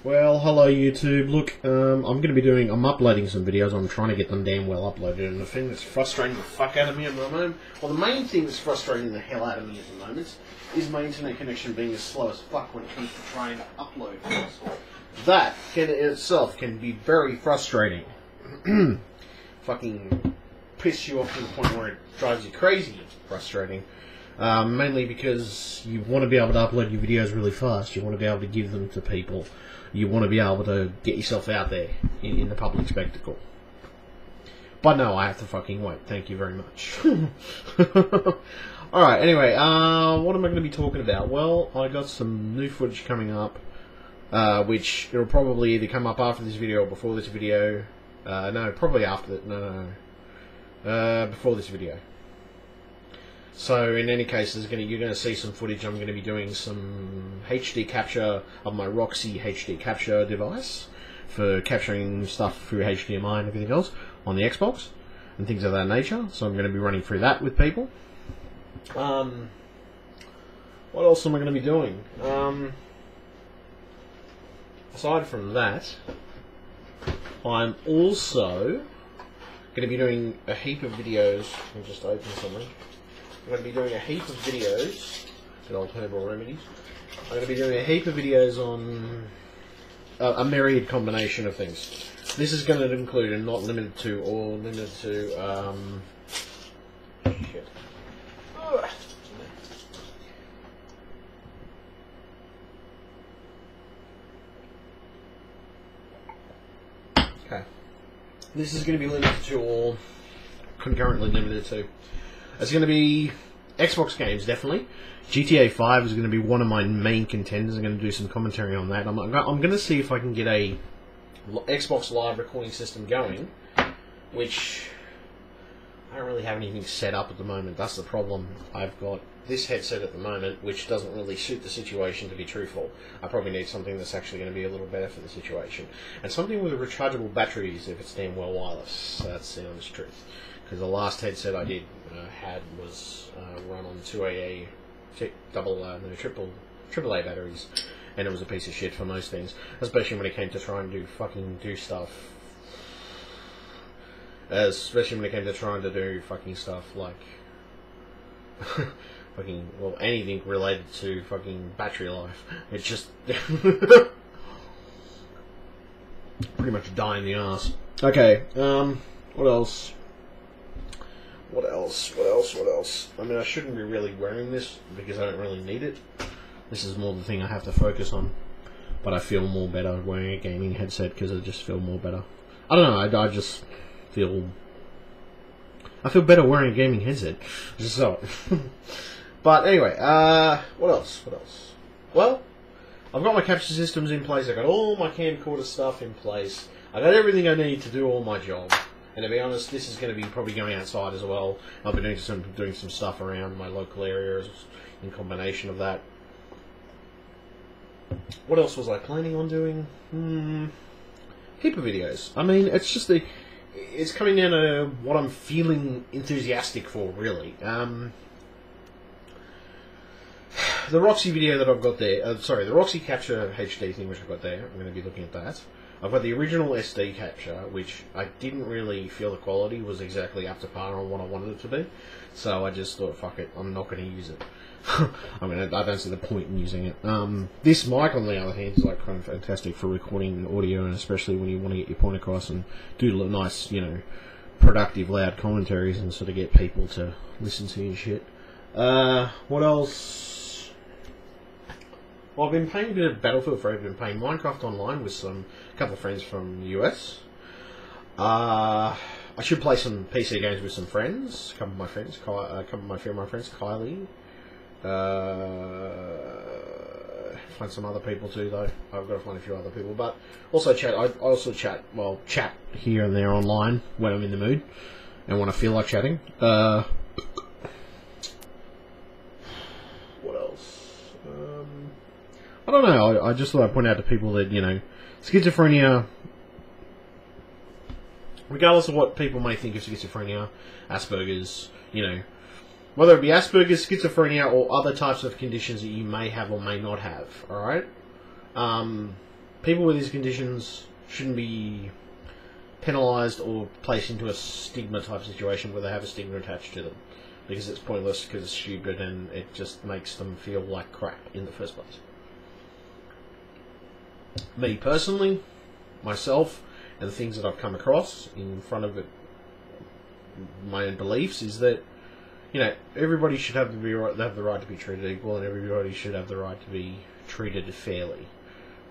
Well, hello YouTube. Look, I'm uploading some videos. I'm trying to get them damn well uploaded, and the thing that's frustrating the fuck out of me at the moment, well, the main thing that's frustrating the hell out of me at the moment, is my internet connection being as slow as fuck when it comes to trying to upload things. That in itself can be very frustrating. Fucking piss you off to the point where it drives you crazy. Frustrating. Mainly because you want to be able to upload your videos really fast. You want to be able to give them to people. You want to be able to get yourself out there in the public spectacle. But no, I have to fucking wait. Thank you very much. Alright, anyway, what am I going to be talking about? Well, I got some new footage coming up, which it'll probably either come up after this video or before this video. No, probably after that. Before this video. So in any case, you're going to see some footage. I'm going to be doing some HD capture of my Roxy HD capture device for capturing stuff through HDMI and everything else on the Xbox and things of that nature. So I'm going to be running through that with people. What else am I going to be doing? Aside from that, I'm also going to be doing a heap of videos. I'll just open something. I'm going to be doing a heap of videos, good old herbal remedies. I'm going to be doing a heap of videos on a myriad combination of things. This is going to include, and not limited to, or limited to, shit. Okay. This is going to be limited to, or concurrently limited to. It's going to be Xbox games, definitely. GTA 5 is going to be one of my main contenders. I'm going to do some commentary on that. I'm going to see if I can get a Xbox Live recording system going, which I don't really have anything set up at the moment. That's the problem. I've got this headset at the moment, which doesn't really suit the situation, to be truthful. I probably need something that's actually going to be a little better for the situation. And something with rechargeable batteries if it's damn well wireless. That's the honest truth. Because the last headset I did had was run on triple AAA batteries, and it was a piece of shit for most things, especially when it came to trying to do stuff. Especially when it came to trying to do fucking stuff like anything related to fucking battery life. It's just pretty much die in the ass. Okay, what else? What else? I mean, I shouldn't be really wearing this because I don't really need it. This is more the thing I have to focus on. But I feel more better wearing a gaming headset because I just feel more better. I don't know, I just feel... I feel better wearing a gaming headset. Just so. But anyway, what else? Well, I've got my capture systems in place. I've got all my camcorder stuff in place. I got everything I need to do all my job. And to be honest, this is going to be probably going outside as well. I'll be doing some stuff around my local areas in combination of that. What else was I planning on doing? Heap of videos. I mean, it's just it's coming down to what I'm feeling enthusiastic for, really. The Roxy video that I've got there, the Roxy Capture HD thing which I've got there, I'm going to be looking at that. I've got the original SD capture, which I didn't really feel the quality was exactly up to par on what I wanted it to be. So I just thought, fuck it, I'm not going to use it. I mean, I don't see the point in using it. This mic, on the other hand, is like kind of fantastic for recording audio, and especially when you want to get your point across and do nice, productive, loud commentaries and sort of get people to listen to your shit. What else? Well, I've been playing a bit of Battlefield 3. I've been playing Minecraft Online with a couple of friends from the US. I should play some PC games with some friends. A couple of my friends, Kylie. Find some other people too, though. I've got to find a few other people, but also chat. I also chat here and there online when I'm in the mood and when I feel like chatting. What else? I don't know. I just thought I'd point out to people that, schizophrenia, regardless of what people may think of schizophrenia, Asperger's, whether it be Asperger's, schizophrenia, or other types of conditions that you may have or may not have, alright? people with these conditions shouldn't be penalised or placed into a stigma type situation where they have a stigma attached to them, because it's pointless, because it's stupid, and it just makes them feel like crap in the first place. Me personally, myself, and the things that I've come across in front of it, my own beliefs, is that, you know, everybody should have the right to be treated equal, and everybody should have the right to be treated fairly.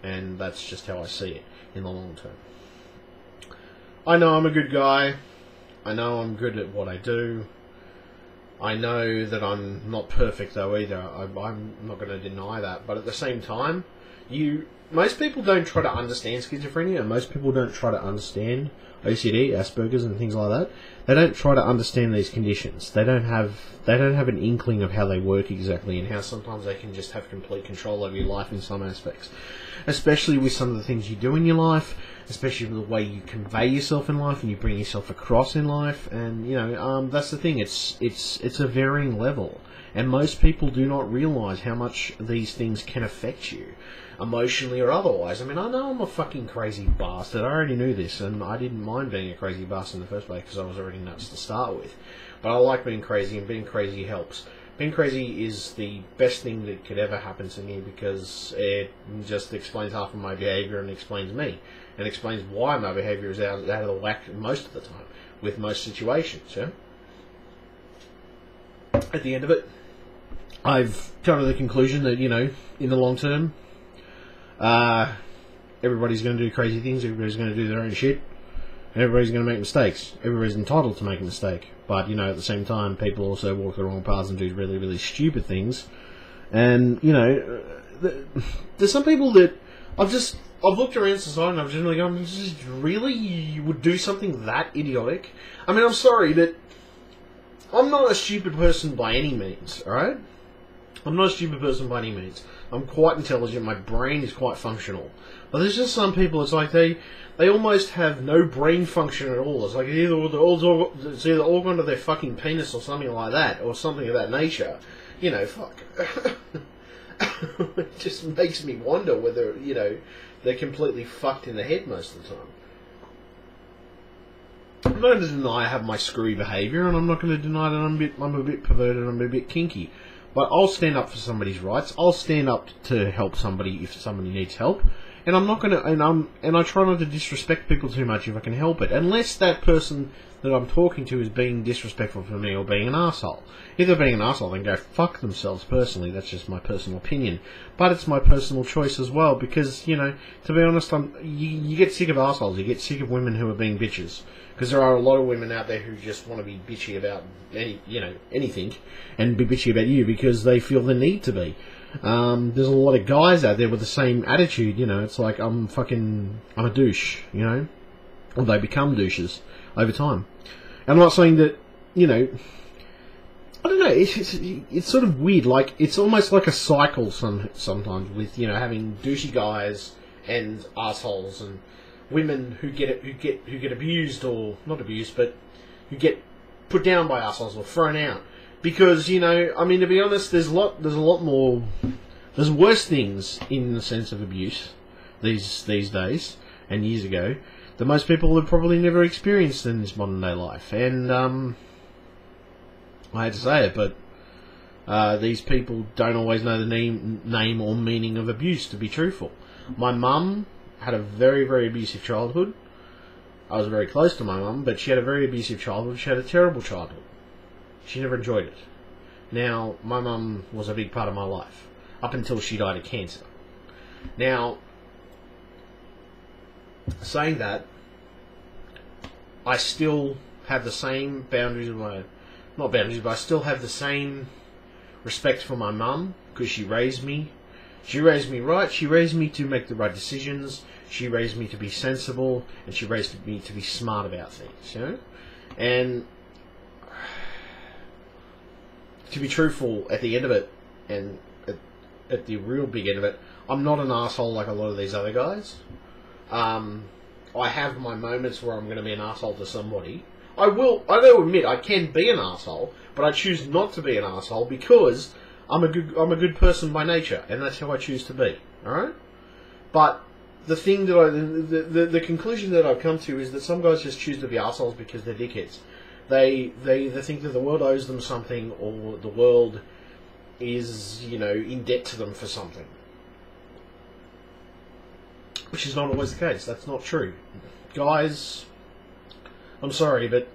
And that's just how I see it in the long term. I know I'm a good guy. I know I'm good at what I do. I know that I'm not perfect though either. I'm not going to deny that. But at the same time, most people don't try to understand schizophrenia, and most people don't try to understand OCD, Asperger's, and things like that. They don't try to understand these conditions. They don't have an inkling of how they work exactly, and how sometimes they can just have complete control over your life in some aspects, especially with some of the things you do in your life, especially with the way you convey yourself in life and you bring yourself across in life. And you know, that's the thing. It's a varying level, and most people do not realise how much these things can affect you, emotionally or otherwise. I mean, I know I'm a fucking crazy bastard. I already knew this, and I didn't mind being a crazy bastard in the first place because I was already nuts to start with. But I like being crazy, and being crazy helps. Being crazy is the best thing that could ever happen to me, because it just explains half of my behaviour and explains me, and explains why my behaviour is out of the whack most of the time, with most situations, yeah? At the end of it, I've come to the conclusion that, you know, in the long term, everybody's going to do crazy things, everybody's going to do their own shit, and everybody's going to make mistakes. Everybody's entitled to make a mistake. But, you know, at the same time, people also walk the wrong paths and do really, really stupid things. And, you know, there's some people that I've looked around society and I've generally gone, really? You would do something that idiotic? I mean, I'm sorry, but I'm not a stupid person by any means, alright? I'm not a stupid person by any means. I'm quite intelligent, my brain is quite functional. But there's just some people, it's like they almost have no brain function at all. It's like it's either all gone to their fucking penis or something like that, or something of that nature. You know, fuck. It just makes me wonder whether, you know, they're completely fucked in the head most of the time. I'm not going to deny I have my screwy behaviour, and I'm not going to deny that I'm a bit perverted and I'm a bit kinky. But I'll stand up for somebody's rights. I'll stand up to help somebody if somebody needs help. And I'm not going to, and I try not to disrespect people too much if I can help it, unless that person that I'm talking to is being disrespectful for me or being an arsehole. If they're being an arsehole, then go fuck themselves personally. That's just my personal opinion. But it's my personal choice as well, because, you know, to be honest, you get sick of arseholes. You get sick of women who are being bitches. Because there are a lot of women out there who just want to be bitchy about anything, and be bitchy about you because they feel the need to be. There's a lot of guys out there with the same attitude, you know, it's like, I'm a douche, you know, or they become douches over time. And I'm not saying that, you know, I don't know, it's sort of weird, like, it's almost like a cycle sometimes with, you know, having douchey guys and assholes, and women who get abused, or not abused, but who get put down by assholes or thrown out. Because, you know, I mean, to be honest, there's a lot more, there's worse things in the sense of abuse these days and years ago that most people have probably never experienced in this modern day life. And I hate to say it, but these people don't always know the name or meaning of abuse, to be truthful. My mum had a very, very abusive childhood. I was very close to my mum, but she had a very abusive childhood. She had a terrible childhood. She never enjoyed it. Now, my mum was a big part of my life, up until she died of cancer. Now, saying that, I still have the same boundaries of my... Not boundaries, but I still have the same respect for my mum, because she raised me. She raised me right. She raised me to make the right decisions. She raised me to be sensible, and she raised me to be smart about things, you know? And to be truthful, at the end of it, and at the real big end of it, I'm not an asshole like a lot of these other guys. I have my moments where I'm going to be an asshole to somebody. I will admit I can be an asshole, but I choose not to be an asshole because I'm a good person by nature, and that's how I choose to be. All right. But the thing that the conclusion that I've come to is that some guys just choose to be assholes because they're dickheads. They think that the world owes them something, or the world is, in debt to them for something. Which is not always the case. That's not true. Guys, I'm sorry, but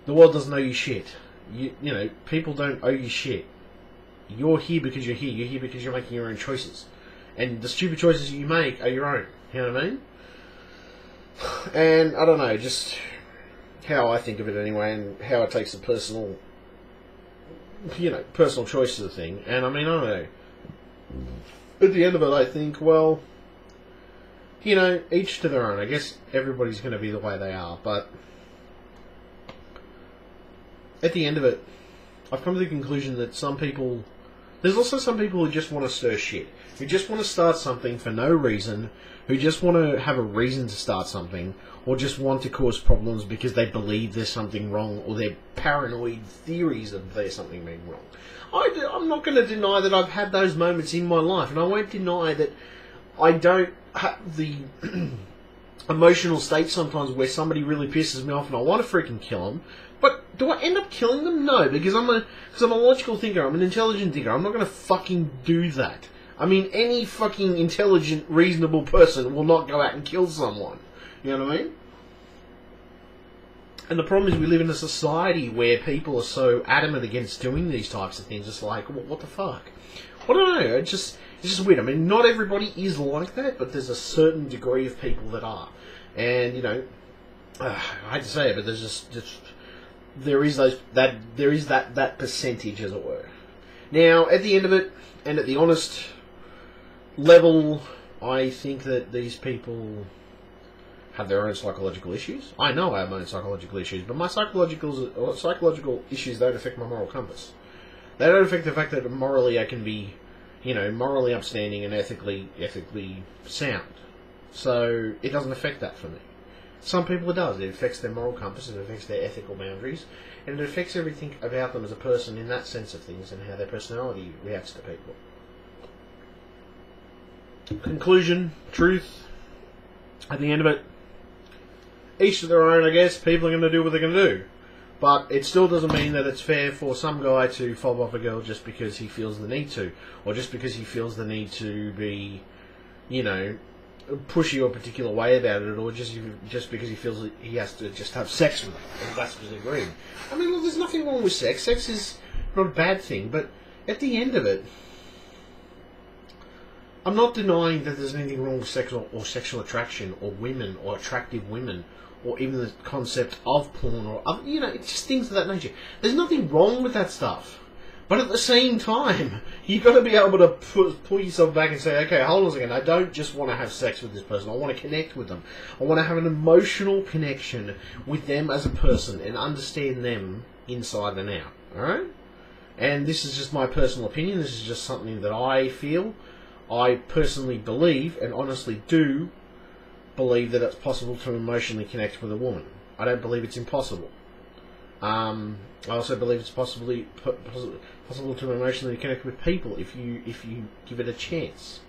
the world doesn't owe you shit. People don't owe you shit. You're here because you're here. You're here because you're making your own choices. And the stupid choices you make are your own. You know what I mean? And, I don't know, just how I think of it anyway, and how it takes a personal choice to the thing. And, I mean, I don't know. At the end of it, I think, well, each to their own. I guess everybody's going to be the way they are, but at the end of it, I've come to the conclusion that there's also some people who just want to stir shit, who just want to start something for no reason, who just want to have a reason to start something, or just want to cause problems because they believe there's something wrong, or they're paranoid theories that there's something being wrong. I'm not going to deny that I've had those moments in my life, and I won't deny that I don't have the emotional state sometimes where somebody really pisses me off and I want to freaking kill them. But do I end up killing them? No, because I'm a logical thinker. I'm an intelligent thinker. I'm not going to fucking do that. I mean, any fucking intelligent, reasonable person will not go out and kill someone. You know what I mean? And the problem is we live in a society where people are so adamant against doing these types of things. It's like, what the fuck? I don't know. It's just weird. I mean, not everybody is like that, but there's a certain degree of people that are. And, I hate to say it, but there's just there is that percentage, as it were. Now, at the end of it, and at the honest level, I think that these people have their own psychological issues. I know I have my own psychological issues, but my psychological issues don't affect my moral compass. They don't affect the fact that morally I can be, morally upstanding and ethically sound. So it doesn't affect that for me. Some people it does. It affects their moral compass, it affects their ethical boundaries, and it affects everything about them as a person in that sense of things and how their personality reacts to people. Conclusion, truth, at the end of it, each to their own, I guess. People are going to do what they're going to do. But it still doesn't mean that it's fair for some guy to fob off a girl just because he feels the need to, or just because he feels the need to be, push you a particular way about it, or just because he feels that he has to just have sex with her, and that's what he's agreeing. I mean, look, there's nothing wrong with sex. Sex is not a bad thing, but at the end of it, I'm not denying that there's anything wrong with sexual attraction, or women, or attractive women, or even the concept of porn, or other, it's just things of that nature. There's nothing wrong with that stuff. But at the same time, you've got to be able to pull yourself back and say, okay, hold on a second, I don't just want to have sex with this person, I want to connect with them. I want to have an emotional connection with them as a person and understand them inside and out, alright? And this is just my personal opinion, this is just something that I feel. I personally believe, and honestly do, believe that it's possible to emotionally connect with a woman. I don't believe it's impossible. I also believe it's possible to emotionally connect with people if you give it a chance.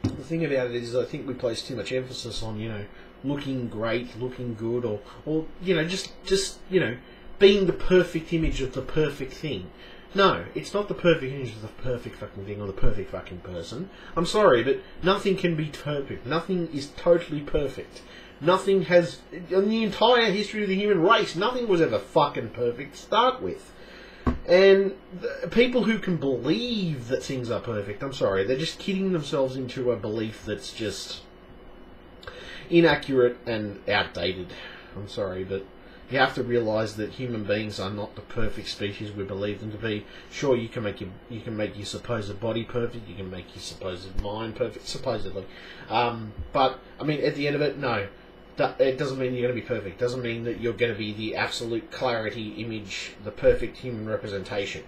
The thing about it is, I think we place too much emphasis on looking great, looking good, or just being the perfect image of the perfect thing. No, it's not the perfect image of the perfect fucking thing or the perfect fucking person. I'm sorry, but nothing can be perfect. Nothing is totally perfect. Nothing has, in the entire history of the human race, nothing was ever fucking perfect to start with. And people who can believe that things are perfect, I'm sorry, they're just kidding themselves into a belief that's just inaccurate and outdated. I'm sorry, but you have to realise that human beings are not the perfect species we believe them to be. Sure, you can make your supposed body perfect, you can make your supposed mind perfect, supposedly. But I mean, at the end of it, no. It doesn't mean you're going to be perfect. It doesn't mean that you're going to be the absolute clarity image, the perfect human representation.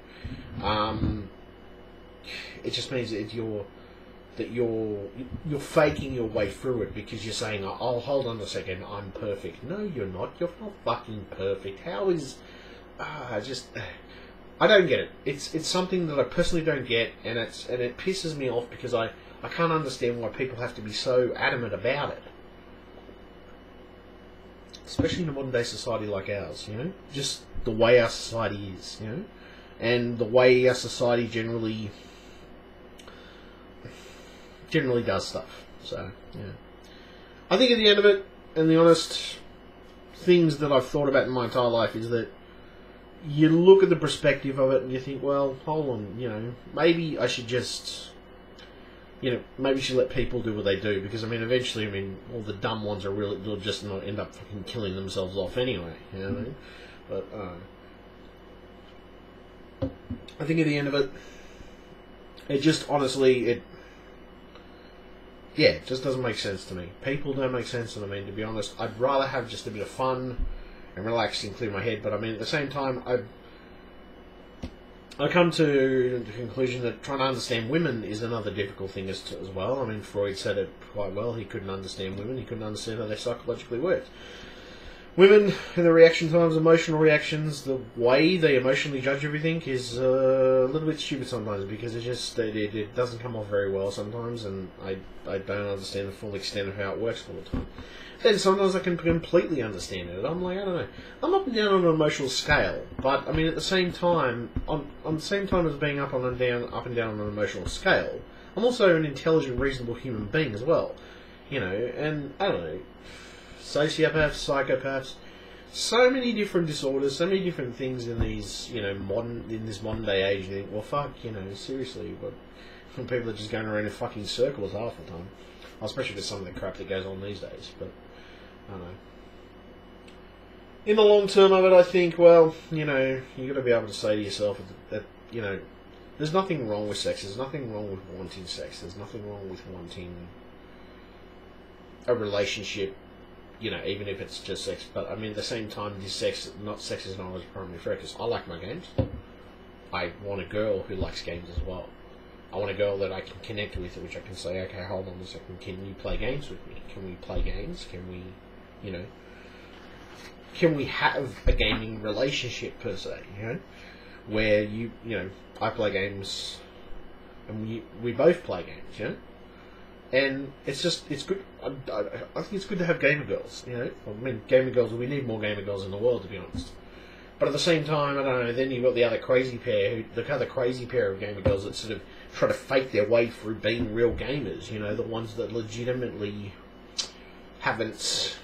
It just means that you're faking your way through it because you're saying, "Oh, hold on a second, I'm perfect." No, you're not. You're not fucking perfect. How is? I don't get it. It's something that I personally don't get, and it pisses me off because I I can't understand why people have to be so adamant about it. Especially in a modern day society like ours, you know? Just the way our society is, you know? And the way our society generally does stuff. So, yeah. I think at the end of it, and the honest things that I've thought about in my entire life is that you look at the perspective of it and you think, well, hold on, you know, maybe I should just, you know, maybe you should let people do what they do, because, I mean, eventually, I mean, all the dumb ones they'll just not end up fucking killing themselves off anyway, you know what I mean? But, I think at the end of it, it just, honestly, it just doesn't make sense to me. People don't make sense, and I mean, to be honest, I'd rather have just a bit of fun and relax and clear my head, but I mean, at the same time, I come to the conclusion that trying to understand women is another difficult thing as well. I mean, Freud said it quite well. He couldn't understand women. He couldn't understand how they psychologically worked. Women and their reaction times, emotional reactions, the way they emotionally judge everything is a little bit stupid sometimes, because it doesn't come off very well sometimes, and I don't understand the full extent of how it works all the time. Then sometimes I can completely understand it. I'm like, I don't know. I'm up and down on an emotional scale, but I mean, at the same time, on the same time as being up and down on an emotional scale, I'm also an intelligent, reasonable human being as well. You know, and I don't know, sociopaths, psychopaths, so many different disorders, so many different things in these, you know, in this modern day age. You think, well, fuck, you know, seriously, but people are just going around in fucking circles half the time. Especially with some of the crap that goes on these days, but I don't know. In the long term of it, I think, well, you know, you got to be able to say to yourself that, you know, there's nothing wrong with sex. There's nothing wrong with wanting sex. There's nothing wrong with wanting a relationship, you know, even if it's just sex. But I mean, at the same time, sex is not always primary focus. I like my games. I want a girl who likes games as well. I want a girl that I can connect with, which I can say, okay, hold on a second, can you play games with me? Can we play games? Can we, you know, can we have a gaming relationship per se, you know, where you know, I play games and we both play games, you know, and it's good. I think it's good to have gamer girls, you know. I mean, gamer girls, we need more gamer girls in the world, to be honest. But at the same time, I don't know, then you've got the other crazy pair of gamer girls that sort of try to fake their way through being real gamers, you know, the ones that legitimately haven't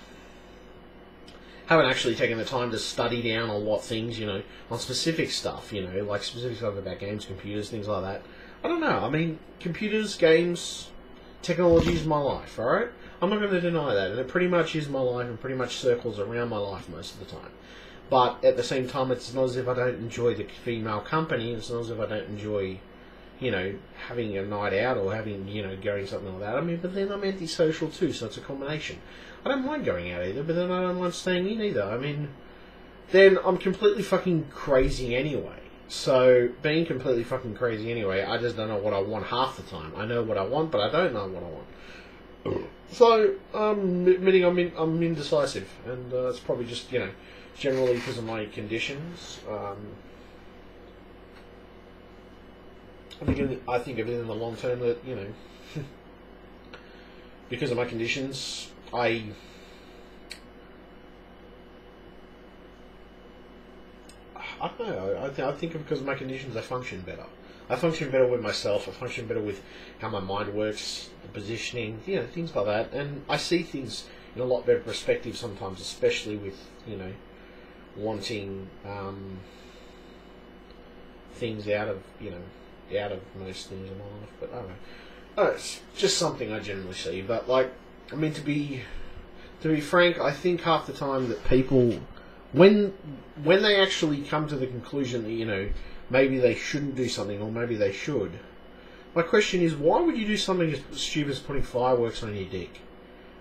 actually taken the time to study down on what things, you know, on specific stuff, you know, like specific stuff about games, computers, things like that. I don't know, I mean, computers, games, technology is my life, alright? I'm not going to deny that, and it pretty much is my life and pretty much circles around my life most of the time. But at the same time, it's not as if I don't enjoy the female company, it's not as if I don't enjoy, you know, having a night out or having, you know, going something like that. I mean, but then I'm antisocial too, so it's a combination. I don't mind going out either, but then I don't mind staying in either. I mean, then I'm completely fucking crazy anyway. So, being completely fucking crazy anyway, I just don't know what I want half the time. I know what I want, but I don't know what I want. So, admitting I'm indecisive, and it's probably just, you know, generally because of my conditions. I think of it in the long term that, you know, because of my conditions, I don't know. I think because of my conditions, I function better. I function better with myself. I function better with how my mind works, the positioning, you know, things like that. And I see things in a lot better perspective sometimes, especially with, you know, wanting things out of most things in my life. But I don't know. It's just something I generally see. But like, I mean, to be frank, I think half the time that people, when they actually come to the conclusion that, you know, maybe they shouldn't do something or maybe they should, my question is, why would you do something as stupid as putting fireworks on your dick?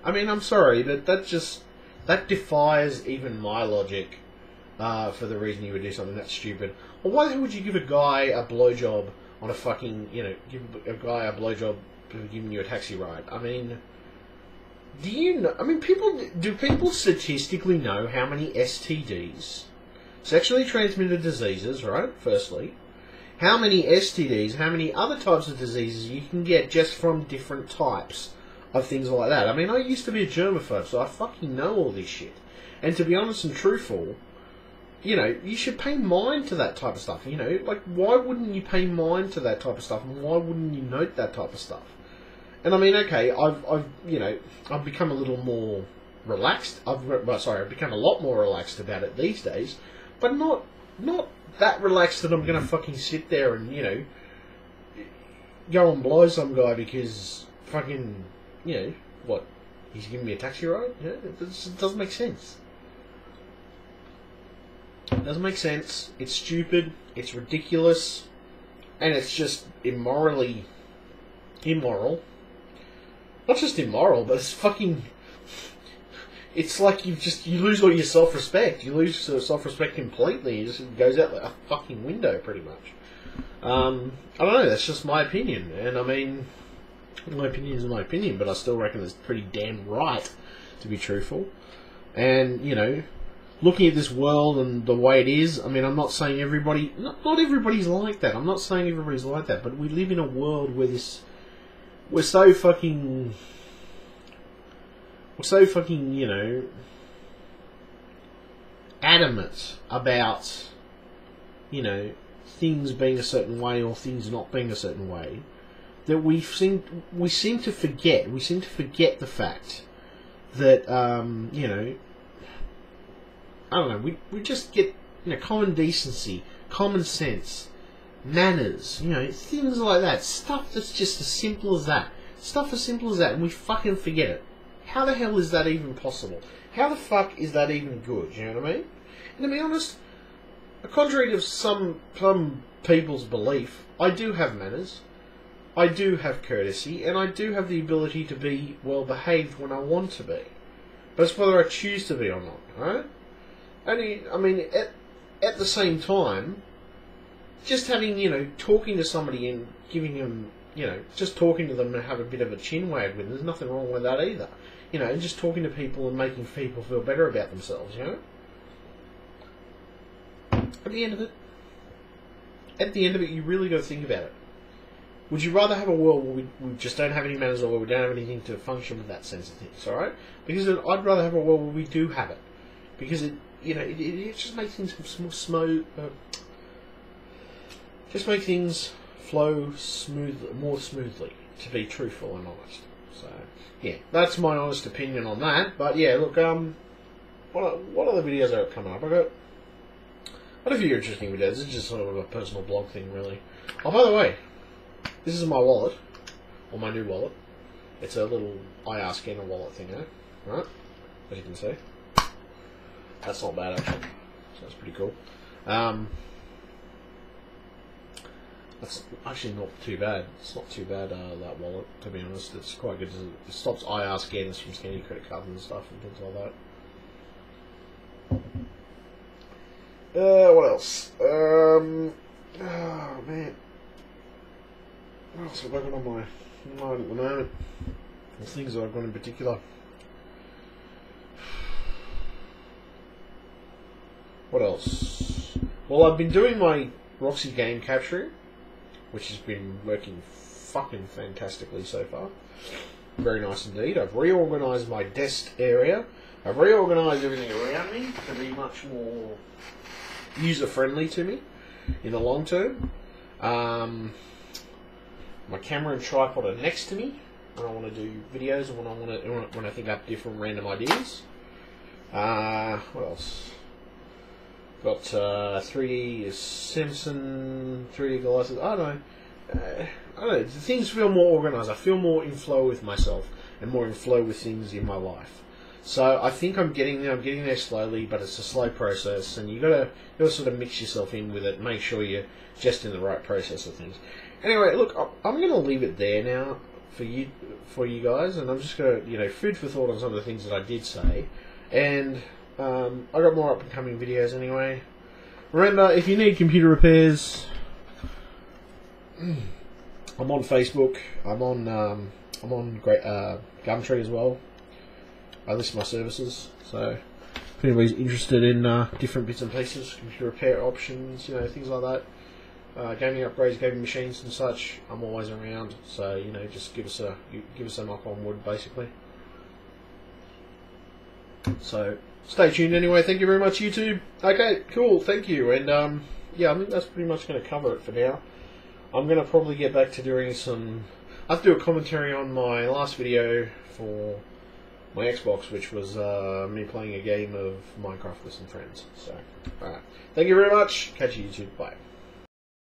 I mean, I'm sorry, but that defies even my logic for the reason you would do something that stupid. Or why the hell would you give a guy a blowjob on a fucking, you know, give a guy a blowjob for giving you a taxi ride? I mean, do you know? I mean, do people statistically know how many STDs, sexually transmitted diseases, right? Firstly, how many STDs, how many other types of diseases you can get just from different types of things like that. I mean, I used to be a germaphobe, so I fucking know all this shit. And to be honest and truthful, you know, you should pay mind to that type of stuff. You know, like, why wouldn't you pay mind to that type of stuff, and why wouldn't you note that type of stuff? And I mean, okay, I've become a little more relaxed. I've become a lot more relaxed about it these days, but not that relaxed that I'm going to fucking sit there and, you know, go and blow some guy because fucking, you know, what, he's giving me a taxi ride? Yeah, it doesn't make sense. It doesn't make sense. It's stupid. It's ridiculous. And it's just immoral. Not just immoral, but it's fucking... It's like you lose all your self-respect. You lose self-respect completely. It just goes out a fucking window, pretty much. I don't know, that's just my opinion. And I mean, my opinion is my opinion, but I still reckon it's pretty damn right, to be truthful. And, you know, looking at this world and the way it is, I mean, I'm not saying everybody... Not everybody's like that. I'm not saying everybody's like that, but we live in a world where we're so fucking, you know, adamant about, you know, things being a certain way or things not being a certain way, that we seem to forget the fact that, you know, I don't know, we just get, you know, common decency, common sense, manners, you know, things like that. Stuff that's just as simple as that. Stuff as simple as that, and we fucking forget it. How the hell is that even possible? How the fuck is that even good? You know what I mean? And to be honest, contrary to some people's belief, I do have manners, I do have courtesy, and I do have the ability to be well behaved when I want to be. But it's whether I choose to be or not, right? Only, I mean, at the same time, just having, you know, talking to somebody and giving them, you know, just talking to them and have a bit of a chin wag with them, there's nothing wrong with that either. You know, and just talking to people and making people feel better about themselves, you know? At the end of it, you really got to think about it. Would you rather have a world where we just don't have any manners or where we don't have anything to function with that sense of things, alright? Because I'd rather have a world where we do have it. Because it, you know, it just makes things just make things flow more smoothly, to be truthful and honest. So, yeah, that's my honest opinion on that. But yeah, look, what other videos are coming up? I've got a few interesting videos. This is just sort of a personal blog thing, really. Oh, by the way, this is my wallet, or my new wallet. It's a little IR scanner wallet thing, eh? Right? As you can see. That's not bad, actually. So that's pretty cool. That's actually not too bad. It's not too bad, that wallet, to be honest. It's quite good. It stops IR scanners from scanning credit cards and stuff and things like that. What else? Oh, man. What else have I got on my mind at the moment? The things that I've got in particular. What else? Well, I've been doing my Roxy game capturing, which has been working fucking fantastically so far. Very nice indeed. I've reorganised my desk area. I've reorganised everything around me to be much more user-friendly to me in the long term. My camera and tripod are next to me when I want to do videos and when I think up different random ideas. What else? Got 3D Simpson, 3D glasses. I don't know. Things feel more organised. I feel more in flow with myself and more in flow with things in my life. So I think I'm getting there. I'm getting there slowly, but it's a slow process, and you gotta sort of mix yourself in with it. Make sure you're just in the right process of things. Anyway, look, I'm gonna leave it there now for you guys, and I'm just gonna food for thought on some of the things that I did say, and I got more up and coming videos anyway. Remember, if you need computer repairs, I'm on Facebook. I'm on Gumtree as well. I list my services, so if anybody's interested in different bits and pieces, computer repair options, things like that, gaming upgrades, gaming machines and such, I'm always around. So you know, just give us a knock on wood, basically. So stay tuned anyway. Thank you very much, YouTube. Okay, cool. Thank you. And yeah, I think that's pretty much going to cover it for now. I'm going to probably get back to doing some. I have to do a commentary on my last video for my Xbox, which was me playing a game of Minecraft with some friends. So, alright. Thank you very much. Catch you, YouTube. Bye.